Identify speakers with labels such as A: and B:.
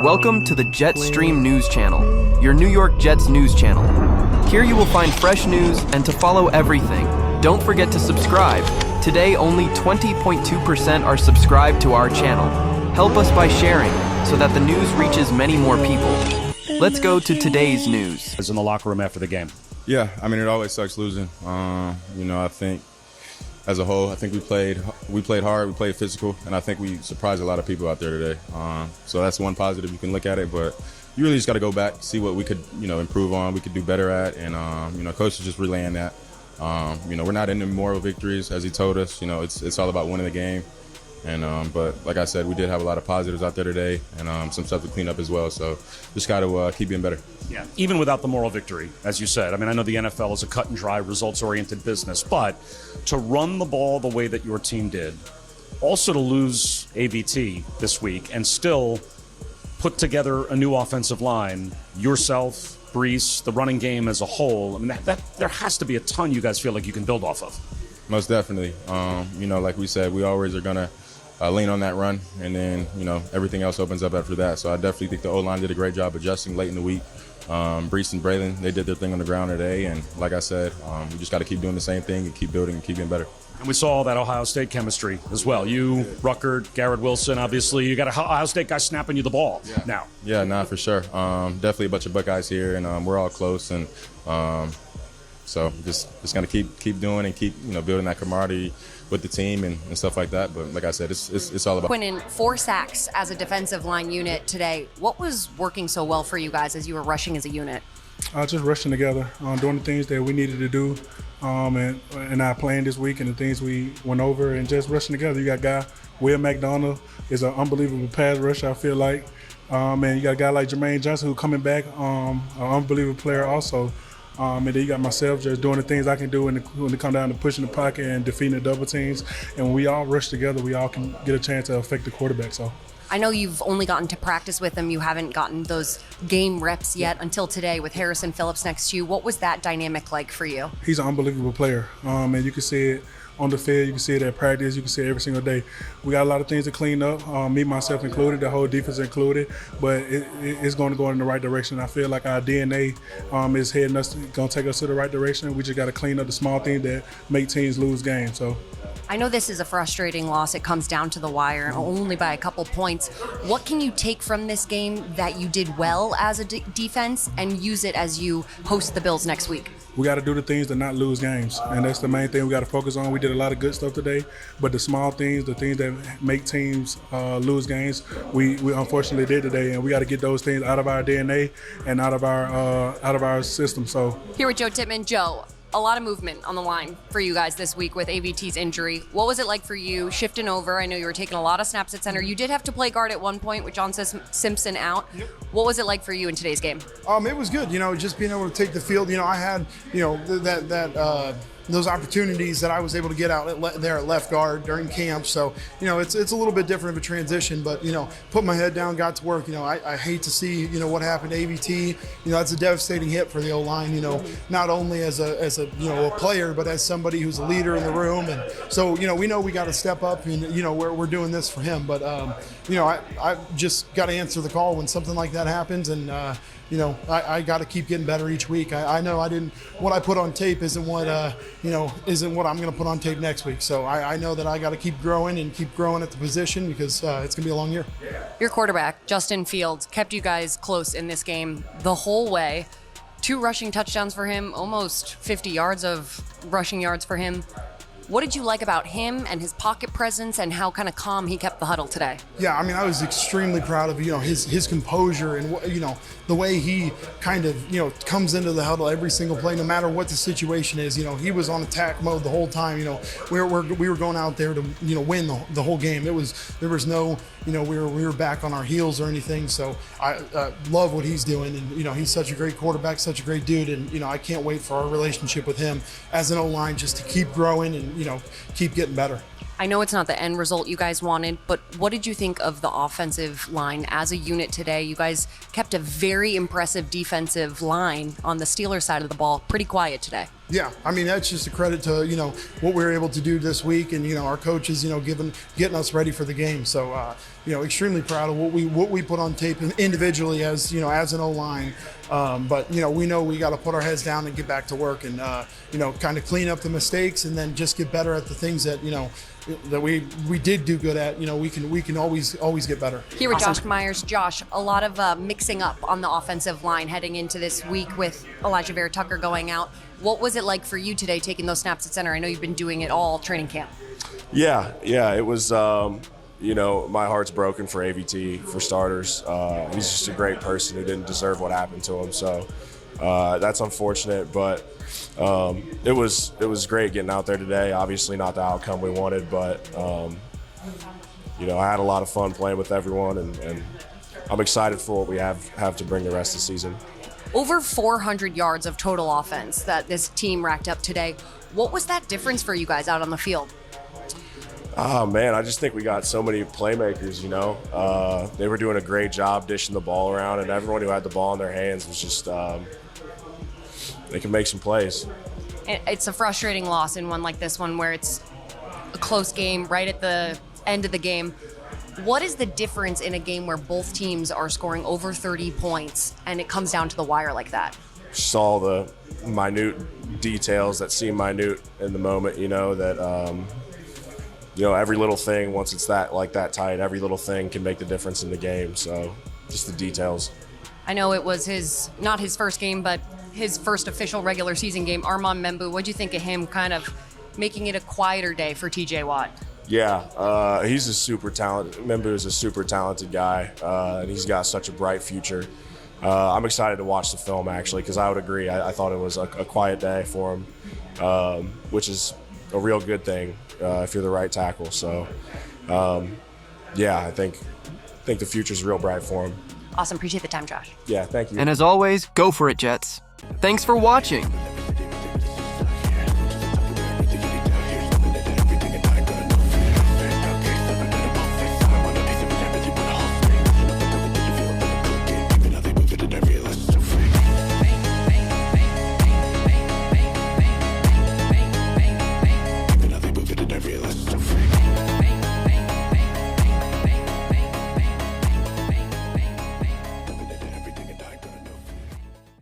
A: Welcome to the Jetstream News Channel, your New York Jets news channel. Here you will find fresh news and to follow everything. Don't forget to subscribe. Today, only 20.2% are subscribed to our channel. Help us by sharing so that the news reaches many more people. Let's go to today's news.
B: In the locker room after the game.
C: Yeah, I mean, it always sucks losing. I think as a whole, I think we played hard, we played physical, and I think we surprised a lot of people out there today. So that's one positive you can look at it, but you really just got to go back, see what we could, improve on, we could do better at, and, Coach is just relaying that. We're not into moral victories, as he told us. It's all about winning the game. But like I said, we did have a lot of positives out there today and some stuff to clean up as well. So just got to keep getting better.
B: Yeah, even without the moral victory, as you said. I mean, I know the NFL is a cut and dry, results-oriented business, but to run the ball the way that your team did, also to lose AVT this week and still put together a new offensive line, yourself, Breece, the running game as a whole, I mean, that there has to be a ton you guys feel like you can build off of.
C: Most definitely. Like we said, we always are going to lean on that run, and then, everything else opens up after that. So I definitely think the O-line did a great job adjusting late in the week. Breece and Braylon, they did their thing on the ground today, and like I said, we just got to keep doing the same thing and keep building and keep getting better.
B: And we saw that Ohio State chemistry as well. You, Ruckert, Garrett Wilson, obviously, you got a Ohio State guy snapping you the ball now.
C: Yeah, for sure. Definitely a bunch of Buckeyes here, and we're all close, and so just gonna keep doing and keep building that camaraderie with the team and stuff like that. But like I said, it's all about.
D: Quinnan, 4 sacks as a defensive line unit today. What was working so well for you guys as you were rushing as a unit?
E: Just rushing together, doing the things that we needed to do, and our plan this week and the things we went over, and just rushing together. You got a guy, Will McDonald, is an unbelievable pass rusher, I feel like. And you got a guy like Jermaine Johnson who coming back, an unbelievable player also. And then you got myself just doing the things I can do when it come down to pushing the pocket and defeating the double teams. And when we all rush together, we all can get a chance to affect the quarterback. So
D: I know you've only gotten to practice with him. You haven't gotten those game reps yet until today with Harrison Phillips next to you. What was that dynamic like for you?
E: He's an unbelievable player. And you can see it on the field, you can see it at practice, you can see it every single day. We got a lot of things to clean up, me, myself included, the whole defense included, but it's going to go in the right direction. I feel like our DNA is heading us, going to take us to the right direction. We just got to clean up the small things that make teams lose games. So
D: I know this is a frustrating loss. It comes down to the wire, only by a couple points. What can you take from this game that you did well as a defense and use it as you host the Bills next week?
E: We got to do the things to not lose games, and that's the main thing we got to focus on. We did a lot of good stuff today, but the small things, the things that make teams lose games, we unfortunately did today, and we got to get those things out of our DNA and out of our system. So
D: here with Joe Tippmann. Joe, a lot of movement on the line for you guys this week with AVT's injury. What was it like for you shifting over? I know you were taking a lot of snaps at center. You did have to play guard at one point with John Simpson out. Yep. What was it like for you in today's game?
F: It was good. Just being able to take the field. I had, those opportunities that I was able to get out there at left guard during camp. So, it's a little bit different of a transition, but, put my head down, got to work. I hate to see, what happened to AVT. That's a devastating hit for the O-line, not only as a player, but as somebody who's a leader in the room. And so, we know we got to step up and, we're doing this for him. But, I just got to answer the call when something like that happens. And, I got to keep getting better each week. I know what I put on tape isn't what I'm going to put on tape next week. So I know that I got to keep growing and keep growing at the position because it's going to be a long year.
D: Your quarterback, Justin Fields, kept you guys close in this game the whole way. 2 rushing touchdowns for him, almost 50 yards of rushing yards for him. What did you like about him and his pocket presence and how kind of calm he kept the huddle today?
F: Yeah, I was extremely proud of, his composure and, the way he kind of, comes into the huddle every single play, no matter what the situation is. He was on attack mode the whole time. We were going out there to, win the whole game. There was no, we were back on our heels or anything. So I love what he's doing. And, he's such a great quarterback, such a great dude. And, I can't wait for our relationship with him as an O-line just to keep growing and, keep getting better.
D: I know it's not the end result you guys wanted, but what did you think of the offensive line as a unit today? You guys kept a very impressive defensive line on the Steelers side of the ball pretty quiet today.
F: Yeah, I mean, that's just a credit to, what we were able to do this week and, our coaches, getting us ready for the game. So, extremely proud of what we put on tape individually as an O-line. But, we know we got to put our heads down and get back to work and, kind of clean up the mistakes and then just get better at the things that, that we did do good at. We can always get better.
D: Here with Josh Myers. Josh, a lot of mixing up on the offensive line heading into this week with Elijah Vera Tucker going out. What was it like for you today taking those snaps at center? I know you've been doing it all training camp.
G: Yeah, it was, my heart's broken for AVT, for starters. He's just a great person who didn't deserve what happened to him. So that's unfortunate, but it was great getting out there today. Obviously not the outcome we wanted, but, I had a lot of fun playing with everyone, and I'm excited for what we have to bring the rest of the season.
D: Over 400 yards of total offense that this team racked up today. What was that difference for you guys out on the field?
G: Oh, man, I just think we got so many playmakers, They were doing a great job dishing the ball around, and everyone who had the ball in their hands was just they can make some plays.
D: It's a frustrating loss in one like this one where it's a close game right at the end of the game. What is the difference in a game where both teams are scoring over 30 points and it comes down to the wire like that?
G: Just all the minute details that seem minute in the moment, that every little thing, once it's that tight, every little thing can make the difference in the game. So just the details.
D: I know it was not his first game, but his first official regular season game. Armand Membu, what'd you think of him kind of making it a quieter day for TJ Watt?
G: Yeah, he's a super talented. Membu is a super talented guy, and he's got such a bright future. I'm excited to watch the film, actually, because I would agree. I thought it was a quiet day for him, which is a real good thing if you're the right tackle. So, I think the future's real bright for him.
D: Awesome. Appreciate the time, Josh.
G: Yeah, thank you.
A: And as always, go for it, Jets. Thanks for watching.